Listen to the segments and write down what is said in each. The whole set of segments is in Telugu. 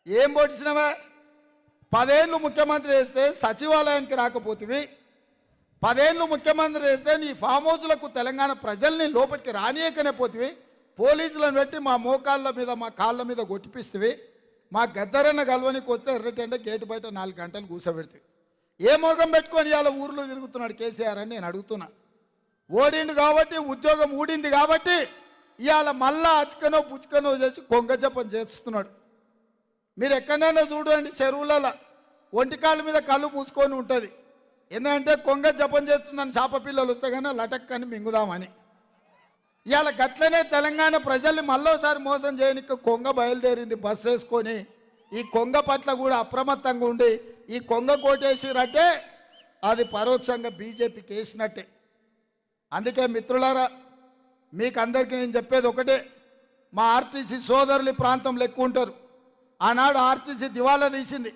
ఏం పొడిచినవా? 10 ఏళ్ళు ముఖ్యమంత్రి చేస్తే సచివాలయానికి రాకపోతివి, 10 ఏళ్ళు ముఖ్యమంత్రి చేస్తే నీ ఫామ్ హౌస్లకు తెలంగాణ ప్రజల్ని లోపలికి రానియకనే పోతివి, పోలీసులను పెట్టి మా మోకాళ్ళ మీద మా కాళ్ళ మీద కొట్టిపిస్తేవి, మా గద్దరన్న గల్వనికి వస్తే ఎర్రటెండ గేటు బయట 4 గంటలు కూర్చోబెడితే ఏ మోగం పెట్టుకొని ఇవాళ ఊర్లో తిరుగుతున్నాడు కేసీఆర్ అని నేను అడుగుతున్నా. ఓడిండు కాబట్టి, ఉద్యోగం ఊడింది కాబట్టి ఇవాళ మళ్ళా అచ్చుకనో పుచ్చుకనో చేసి కొంగ జపం చేస్తున్నాడు. మీరు ఎక్కడైనా చూడండి, చెరువులలో ఒంటికాల మీద కళ్ళు మూసుకొని ఉంటుంది. ఎందుకంటే కొంగ జపం చేస్తుందని చేప పిల్లలు వస్తే కానీ లటక్కని మింగుదామని. ఇవాళ గట్లనే తెలంగాణ ప్రజల్ని మళ్ళోసారి మోసం చేయడానికి కొంగ బయలుదేరింది బస్సు వేసుకొని. ఈ కొంగ పట్ల కూడా అప్రమత్తంగా ఉండి ఈ కొంగ కోటేసిరంటే అది పరోక్షంగా బీజేపీకి వేసినట్టే. అందుకే మిత్రులారా, మీకు అందరికీ నేను చెప్పేది ఒకటే, మా ఆర్టీసీ సోదరులు ప్రాంతంలో ఎక్కువ ఉంటారు. ఆనాడు ఆర్టీసీ దివాలా తీసింది.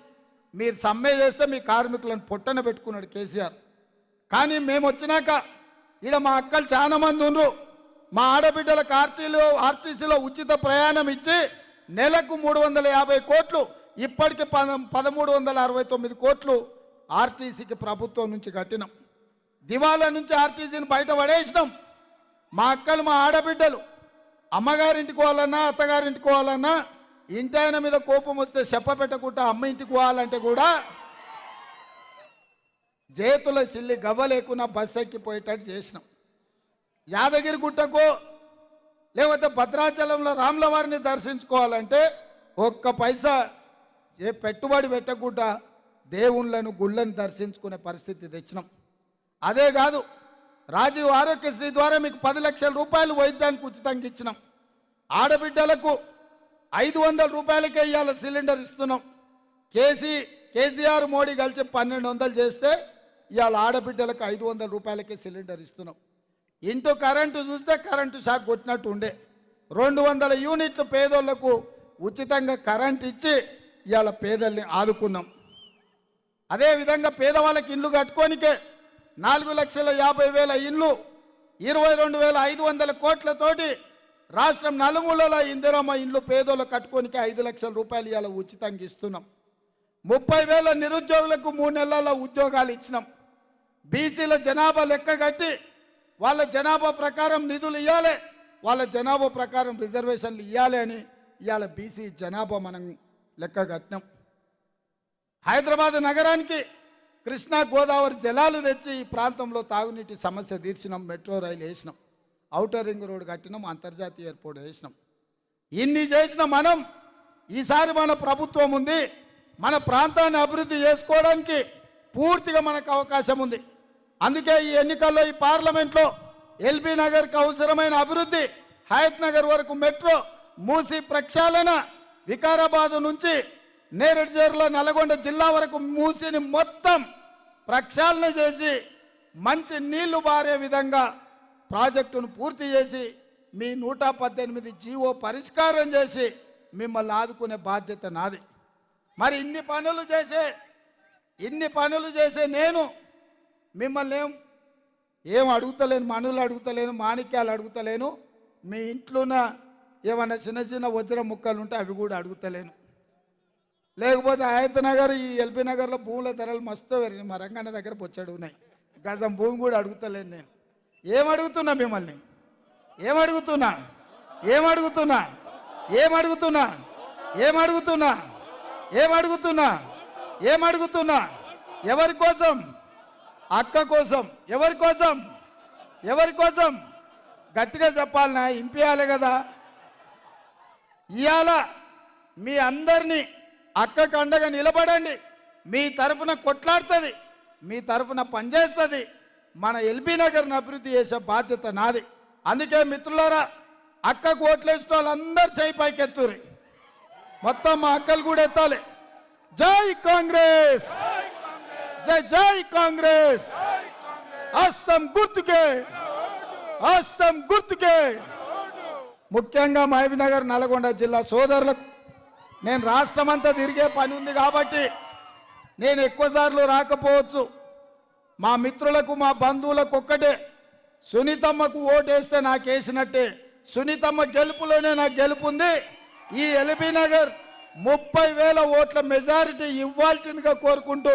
మీరు సమ్మె చేస్తే మీ కార్మికులను పొట్టన పెట్టుకున్నాడు కేసీఆర్. కానీ మేము వచ్చినాక ఈడ మా అక్కలు చాలా మంది ఉన్నారు. మా ఆడబిడ్డలకు ఆర్టీసీలో ఉచిత ప్రయాణం ఇచ్చి నెలకు 350 కోట్లు, ఇప్పటికి 1369 కోట్లు ఆర్టీసీకి ప్రభుత్వం నుంచి కట్టినాం. దివాలా నుంచి ఆర్టీసీని బయట పడేసినాం. మా అక్కలు మా ఆడబిడ్డలు అమ్మగారింటికి పోవాలన్నా అత్తగారింటికి పోవాలన్నా ఇంటి ఆయన మీద కోపం వస్తే చెప్ప పెట్టకుండా అమ్మ ఇంటికి పోవాలంటే కూడా చేతుల సిల్లి గవ్వ లేకుండా బస్సు ఎక్కిపోయేటట్టు చేసినాం. యాదగిరి గుట్టకు లేకపోతే భద్రాచలంలో రాముల వారిని దర్శించుకోవాలంటే ఒక్క పైసా పెట్టుబడి పెట్టకుండా దేవుళ్ళను గుళ్ళను దర్శించుకునే పరిస్థితి తెచ్చినాం. అదే కాదు, రాజీవ్ ఆరోగ్యశ్రీ ద్వారా మీకు 10 లక్షల రూపాయలు వైద్యానికి ఉచితంగా ఇచ్చినాం. ఆడబిడ్డలకు 500 రూపాయలకే ఇవాళ సిలిండర్ ఇస్తున్నాం. కేసీఆర్ మోడీ కలిసి 1200 చేస్తే ఇవాళ ఆడబిడ్డలకు 500 రూపాయలకే సిలిండర్ ఇస్తున్నాం. ఇంటూ కరెంటు చూస్తే కరెంటు షాక్ కొట్టినట్టు ఉండే 200 యూనిట్లు పేదోళ్లకు ఉచితంగా కరెంట్ ఇచ్చి ఇవాళ పేదల్ని ఆదుకున్నాం. అదేవిధంగా పేదవాళ్ళకి ఇల్లు కట్టుకోనికే 4,50,000 ఇల్లు 22,500 కోట్లతోటి రాష్ట్రం నలుమూలల ఇందిరమ్మ ఇల్లు పేదోళ్ళకు కట్టుకోనికే 5 లక్షల రూపాయలు ఇవాళ ఉచితంగా ఇస్తున్నాం. 30,000 నిరుద్యోగులకు 3 నెలల ఉద్యోగాలు ఇచ్చినాం. బీసీల జనాభా లెక్క కట్టి వాళ్ళ జనాభా ప్రకారం నిధులు ఇవ్వాలి, వాళ్ళ జనాభా ప్రకారం రిజర్వేషన్లు ఇవ్వాలి అని ఇవాళ బీసీ జనాభా మనం లెక్క కట్టినాం. హైదరాబాద్ నగరానికి కృష్ణా గోదావరి జలాలు తెచ్చి ఈ ప్రాంతంలో తాగునీటి సమస్య తీర్చినాం. మెట్రో రైలు వేసినాం, ఔటర్ రింగ్ రోడ్ కట్టినాం, అంతర్జాతీయ ఎయిర్పోర్ట్ వేసినాం. ఇన్ని చేసిన మనం ఈసారి మన ప్రభుత్వం ఉంది, మన ప్రాంతాన్ని అభివృద్ధి చేసుకోవడానికి పూర్తిగా మనకు అవకాశం ఉంది. అందుకే ఈ ఎన్నికల్లో ఈ పార్లమెంట్లో ఎల్బీ నగర్కి అవసరమైన అభివృద్ధి, హయత్ నగర్ వరకు మెట్రో, మూసి ప్రక్షాళన, వికారాబాద్ నుంచి నేరేడు జిల్లా నల్గొండ జిల్లా వరకు మూసిని మొత్తం ప్రక్షాళన చేసి మంచి నీళ్లు బారే విధంగా ప్రాజెక్టును పూర్తి చేసి మీ 118 జీవో పరిష్కారం చేసి మిమ్మల్ని ఆదుకునే బాధ్యత నాది. మరి ఇన్ని పనులు చేసే నేను మిమ్మల్ని ఏం అడుగుతలేను, మనులు అడుగుతలేను, మాణిక్యాలు అడుగుతలేను, మీ ఇంట్లోన ఏమన్నా చిన్న చిన్న వజ్ర ముక్కలు ఉంటే అవి కూడా అడుగుతలేను. లేకపోతే హయత్ నగర్ ఈ ఎల్బీ నగర్లో భూముల ధరలు మస్తు పెరిగినాయి, మా రంగన్న దగ్గర బొచ్చాడు ఉన్నాయి, గజం భూమి కూడా అడుగుతలేను. నేను ఏమడుగుతున్నా మిమ్మల్ని, ఏమడుగుతున్నా ఎవరి కోసం? అక్క కోసం. ఎవరి కోసం గట్టిగా చెప్పాలనా, ఇంపియాలి కదా. ఇవాళ మీ అందరినీ అక్కకు అండగా నిలబడండి, మీ తరఫున కొట్లాడుతుంది, మీ తరఫున పనిచేస్తుంది. మన ఎల్బీ నగర్ని అభివృద్ధి చేసే బాధ్యత నాది. అందుకే మిత్రులారా, అక్కకు ఓట్లేసిన వాళ్ళందరూ చేయి పైకెత్తుర్రి, మొత్తం మా అక్కలు కూడా ఎత్తాలి. జై కాంగ్రెస్, జై కాంగ్రెస్, హస్తం గుర్తుకే. ముఖ్యంగా మహబూబ్నగర్ నల్గొండ జిల్లా సోదరులకు నేను రాష్ట్రమంతా తిరిగే పని ఉంది కాబట్టి నేను ఎక్కువసార్లు రాకపోవచ్చు. మా మిత్రులకు మా బంధువులకు ఒక్కటే, సునీతమ్మకు ఓటేస్తే నాకు వేసినట్టే. సునీతమ్మ గెలుపులోనే నాకు గెలుపు ఉంది. ఈ ఎల్బీ నగర్ 30,000 ఓట్ల మెజారిటీ ఇవ్వాల్సిందిగా కోరుకుంటూ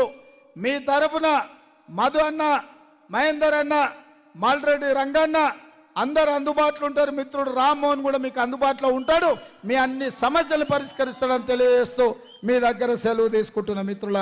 మీ తరఫున మధు అన్న, మహేందర్ అన్న, మాల్రెడ్డి రంగన్న అందరు అందుబాటులో ఉంటారు. మిత్రుడు రామ్మోహన్ కూడా మీకు అందుబాటులో ఉంటాడు. మీ అన్ని సమస్యలు పరిష్కరిస్తాడని తెలియజేస్తూ మీ దగ్గర సెలవు తీసుకుంటున్న మిత్రుల